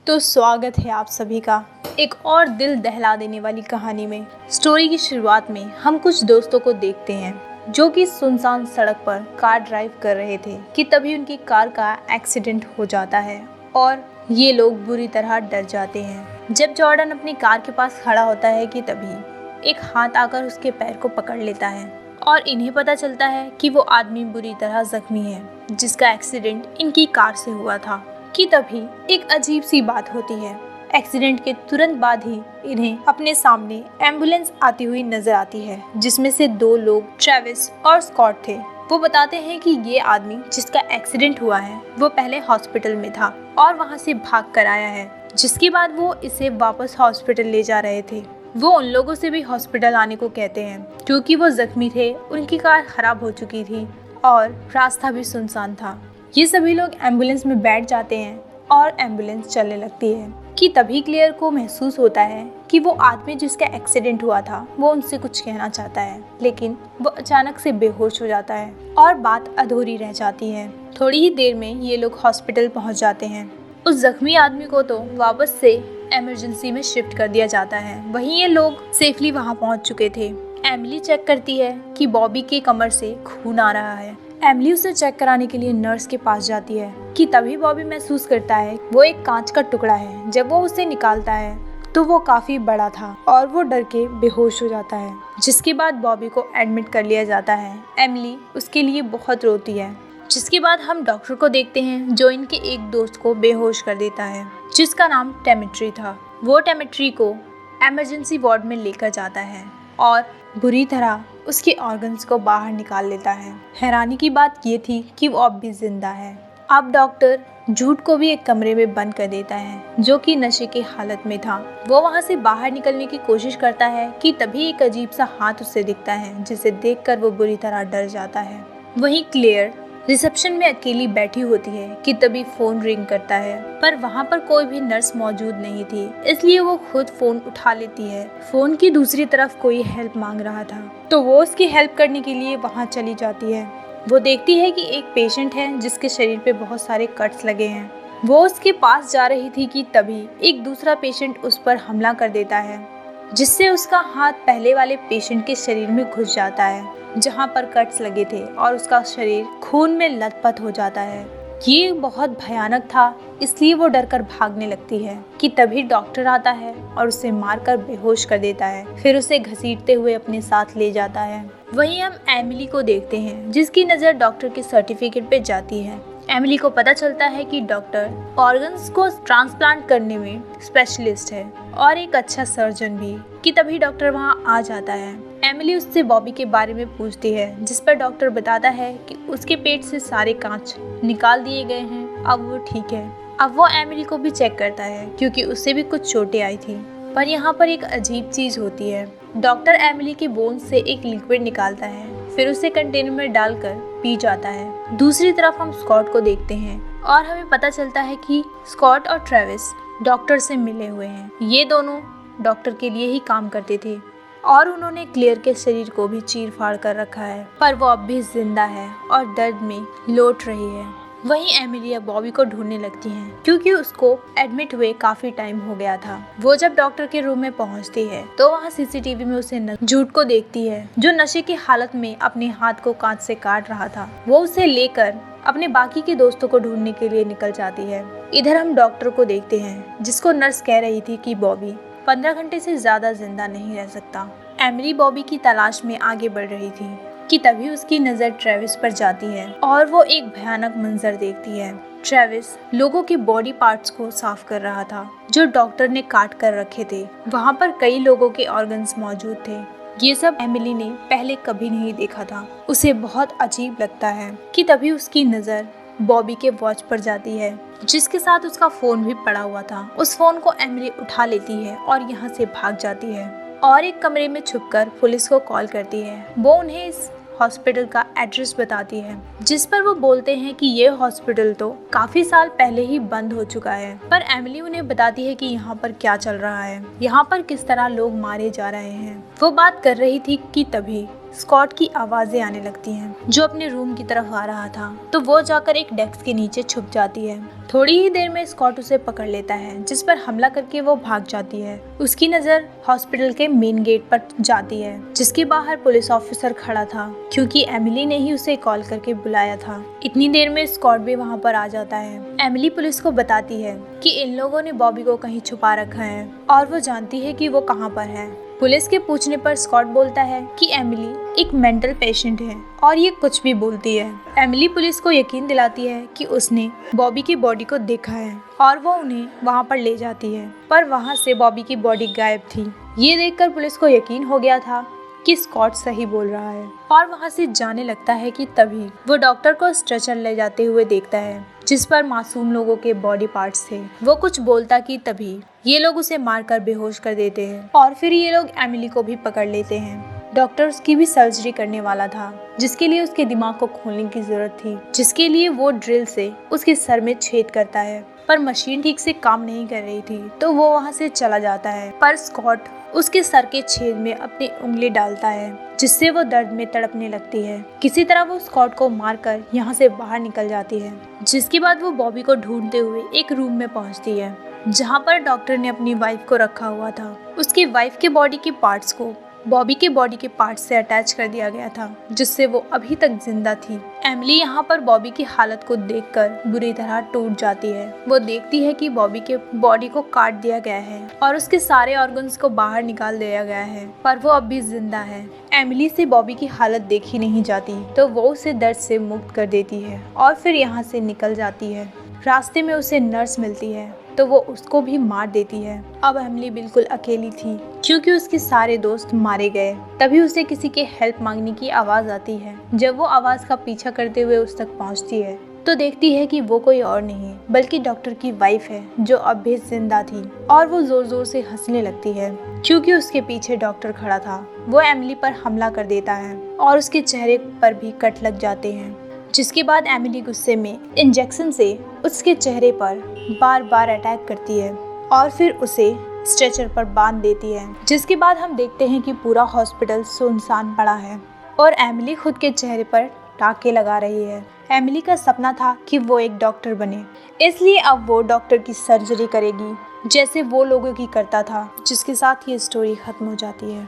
तो स्वागत है आप सभी का एक और दिल दहला देने वाली कहानी में। स्टोरी की शुरुआत में हम कुछ दोस्तों को देखते हैं जो कि सुनसान सड़क पर कार ड्राइव कर रहे थे कि तभी उनकी कार का एक्सीडेंट हो जाता है और ये लोग बुरी तरह डर जाते हैं। जब जॉर्डन अपनी कार के पास खड़ा होता है कि तभी एक हाथ आकर उसके पैर को पकड़ लेता है और इन्हें पता चलता है कि वो आदमी बुरी तरह जख्मी है जिसका एक्सीडेंट इनकी कार से हुआ था। कि तभी एक अजीब सी बात होती है। एक्सीडेंट के तुरंत बाद ही इन्हें अपने सामने एम्बुलेंस आती हुई नजर आती है जिसमें से 2 लोग ट्रेविस और स्कॉट थे। वो बताते हैं कि ये आदमी जिसका एक्सीडेंट हुआ है वो पहले हॉस्पिटल में था और वहाँ से भाग कर आया है, जिसके बाद वो इसे वापस हॉस्पिटल ले जा रहे थे। वो उन लोगों से भी हॉस्पिटल आने को कहते हैं क्योंकि वो जख्मी थे, उनकी कार खराब हो चुकी थी और रास्ता भी सुनसान था। ये सभी लोग एम्बुलेंस में बैठ जाते हैं और एम्बुलेंस चलने लगती है कि तभी क्लेयर को महसूस होता है कि वो आदमी जिसका एक्सीडेंट हुआ था वो उनसे कुछ कहना चाहता है, लेकिन वो अचानक से बेहोश हो जाता है और बात अधूरी रह जाती है। थोड़ी ही देर में ये लोग हॉस्पिटल पहुंच जाते हैं। उस जख्मी आदमी को तो वापस से इमरजेंसी में शिफ्ट कर दिया जाता है। वहीं ये लोग सेफली वहां पहुंच चुके थे। एमिली चेक करती है कि बॉबी के कमर से खून आ रहा है। एमिली उसे चेक कराने के लिए नर्स के पास जाती है कि तभी बॉबी महसूस करता है वो एक कांच का टुकड़ा है। जब वो उसे निकालता है तो वो काफी बड़ा था और वो डर के बेहोश हो जाता है, जिसके बाद बॉबी को एडमिट कर लिया जाता है। एमिली उसके लिए बहुत रोती है। जिसके बाद हम डॉक्टर को देखते हैं जो इनके एक दोस्त को बेहोश कर देता है जिसका नाम टेमेट्री था। वो टेमेट्री को इमरजेंसी वार्ड में लेकर जाता है और बुरी तरह उसके ऑर्गन्स को बाहर निकाल लेता है। हैरानी की बात ये थी कि वो अब भी जिंदा है। अब डॉक्टर जूड को भी एक कमरे में बंद कर देता है जो कि नशे की हालत में था। वो वहां से बाहर निकलने की कोशिश करता है कि तभी एक अजीब सा हाथ उसे दिखता है जिसे देखकर वो बुरी तरह डर जाता है। वहीं क्लेयर रिसेप्शन में अकेली बैठी होती है कि तभी फोन रिंग करता है, पर वहाँ पर कोई भी नर्स मौजूद नहीं थी, इसलिए वो खुद फोन उठा लेती है। फोन की दूसरी तरफ कोई हेल्प मांग रहा था तो वो उसकी हेल्प करने के लिए वहाँ चली जाती है। वो देखती है कि एक पेशेंट है जिसके शरीर पे बहुत सारे कट्स लगे हैं। वो उसके पास जा रही थी कि तभी एक दूसरा पेशेंट उस पर हमला कर देता है, जिससे उसका हाथ पहले वाले पेशेंट के शरीर में घुस जाता है जहां पर कट्स लगे थे और उसका शरीर खून में लथपथ हो जाता है। ये बहुत भयानक था, इसलिए वो डरकर भागने लगती है कि तभी डॉक्टर आता है और उसे मारकर बेहोश कर देता है, फिर उसे घसीटते हुए अपने साथ ले जाता है। वहीं हम एमिली को देखते हैं जिसकी नज़र डॉक्टर के सर्टिफिकेट पे जाती है। एमिली को पता चलता है कि डॉक्टर ऑर्गन्स को ट्रांसप्लांट करने में स्पेशलिस्ट है और एक अच्छा सर्जन भी। कि तभी डॉक्टर वहां आ जाता है। एमिली उससे बॉबी के बारे में पूछती है, जिस पर डॉक्टर बताता है कि उसके पेट से सारे कांच निकाल दिए गए हैं, अब वो ठीक है। अब वो एमिली को भी चेक करता है क्योंकि उसे भी कुछ चोटें आई थी। पर यहाँ पर एक अजीब चीज होती है। डॉक्टर एमिली के बोन से एक लिक्विड निकालता है, फिर उसे कंटेनर में डालकर पी जाता है। दूसरी तरफ हम स्कॉट को देखते हैं और हमें पता चलता है कि स्कॉट और ट्रेविस डॉक्टर से मिले हुए हैं। ये दोनों डॉक्टर के लिए ही काम करते थे और उन्होंने क्लेयर के शरीर को भी चीर फाड़ कर रखा है, पर वो अब भी जिंदा है और दर्द में लोट रही है। वहीं एमिलिया बॉबी को ढूंढने लगती है क्योंकि उसको एडमिट हुए काफी टाइम हो गया था। वो जब डॉक्टर के रूम में पहुंचती है तो वहाँ सीसीटीवी में उसे जूड को देखती है जो नशे की हालत में अपने हाथ को कांच से काट रहा था। वो उसे लेकर अपने बाकी के दोस्तों को ढूंढने के लिए निकल जाती है। इधर हम डॉक्टर को देखते हैं जिसको नर्स कह रही थी कि बॉबी 15 घंटे से ज्यादा जिंदा नहीं रह सकता। एमिली बॉबी की तलाश में आगे बढ़ रही थी कि तभी उसकी नजर ट्रेविस पर जाती है और वो एक भयानक मंजर देखती है। ट्रेविस लोगों के बॉडी पार्ट्स को साफ कर रहा था जो डॉक्टर ने काट कर रखे थे। वहाँ पर कई लोगों के ऑर्गन्स मौजूद थे। ये सब एमिली ने पहले कभी नहीं देखा था। उसे बहुत अजीब लगता है कि तभी उसकी नजर बॉबी के वॉच पर जाती है जिसके साथ उसका फोन भी पड़ा हुआ था। उस फोन को एमिली उठा लेती है और यहाँ से भाग जाती है और एक कमरे में छुपकर पुलिस को कॉल करती है। वो उन्हें इस हॉस्पिटल का एड्रेस बताती है, जिस पर वो बोलते हैं कि ये हॉस्पिटल तो काफी साल पहले ही बंद हो चुका है। पर एमिली उन्हें बताती है कि यहाँ पर क्या चल रहा है, यहाँ पर किस तरह लोग मारे जा रहे हैं। वो बात कर रही थी कि तभी स्कॉट की आवाजें आने लगती हैं, जो अपने रूम की तरफ आ रहा था। तो वो जाकर एक डेस्क के नीचे छुप जाती है। थोड़ी ही देर में स्कॉट उसे पकड़ लेता है, जिस पर हमला करके वो भाग जाती है। उसकी नजर हॉस्पिटल के मेन गेट पर जाती है, जिसके बाहर पुलिस ऑफिसर खड़ा था, क्योंकि एमिली ने ही उसे कॉल करके बुलाया था। इतनी देर में स्कॉट भी वहाँ पर आ जाता है। एमिली पुलिस को बताती है कि इन लोगों ने बॉबी को कहीं छुपा रखा है और वो जानती है कि वो कहाँ पर है। पुलिस के पूछने पर स्कॉट बोलता है कि एमिली एक मेंटल पेशेंट है और ये कुछ भी बोलती है। एमिली पुलिस को यकीन दिलाती है कि उसने बॉबी की बॉडी को देखा है और वो उन्हें वहाँ पर ले जाती है, पर वहाँ से बॉबी की बॉडी गायब थी। ये देखकर पुलिस को यकीन हो गया था कि स्कॉट सही बोल रहा है और वहाँ से जाने लगता है कि तभी वो डॉक्टर को स्ट्रेचर ले जाते हुए देखता है, जिस पर मासूम लोगों के बॉडी पार्ट्स थे। वो कुछ बोलता कि तभी ये लोग उसे मारकर बेहोश कर देते हैं और फिर ये लोग एमिली को भी पकड़ लेते हैं। डॉक्टर उसकी भी सर्जरी करने वाला था, जिसके लिए उसके दिमाग को खोलने की जरूरत थी, जिसके लिए वो ड्रिल से उसके सर में छेद करता है, पर मशीन ठीक से काम नहीं कर रही थी, तो वो वहाँ से चला जाता है। पर स्कॉट उसके सर के छेद में अपनी उंगली डालता है, जिससे वो दर्द में तड़पने लगती है। किसी तरह वो स्कॉट को मारकर यहाँ से बाहर निकल जाती है, जिसके बाद वो बॉबी को ढूंढते हुए एक रूम में पहुँचती है, जहाँ पर डॉक्टर ने अपनी वाइफ को रखा हुआ था। उसकी वाइफ के बॉडी के पार्ट्स को बॉबी के बॉडी के पार्ट से अटैच कर दिया गया था, जिससे वो अभी तक जिंदा थी। एमिली यहाँ पर बॉबी की हालत को देखकर बुरी तरह टूट जाती है। वो देखती है कि बॉबी के बॉडी को काट दिया गया है और उसके सारे ऑर्गन्स को बाहर निकाल दिया गया है, पर वो अब भी जिंदा है। एमिली से बॉबी की हालत देखी नहीं जाती, तो वो उसे दर्द से मुक्त कर देती है और फिर यहाँ से निकल जाती है। रास्ते में उसे नर्स मिलती है, तो वो उसको भी मार देती है। अब एमिली बिल्कुल अकेली थी, क्योंकि उसके सारे दोस्त मारे गए। तभी उसे किसी के हेल्प मांगने की आवाज़ आती है। जब वो आवाज़ का पीछा करते हुए उस तक पहुंचती है, तो देखती है कि वो कोई और नहीं बल्कि डॉक्टर की वाइफ है, जो अब भी जिंदा थी, और वो जोर जोर से हंसने लगती है, क्योंकि उसके पीछे डॉक्टर खड़ा था। वो एमिली पर हमला कर देता है और उसके चेहरे पर भी कट लग जाते हैं, जिसके बाद एमिली गुस्से में इंजेक्शन से उसके चेहरे पर बार बार अटैक करती है और फिर उसे स्ट्रेचर पर बांध देती है। जिसके बाद हम देखते हैं कि पूरा हॉस्पिटल सुनसान पड़ा है और एमिली खुद के चेहरे पर टाँके लगा रही है। एमिली का सपना था कि वो एक डॉक्टर बने, इसलिए अब वो डॉक्टर की सर्जरी करेगी, जैसे वो लोगों की करता था। जिसके साथ ये स्टोरी खत्म हो जाती है।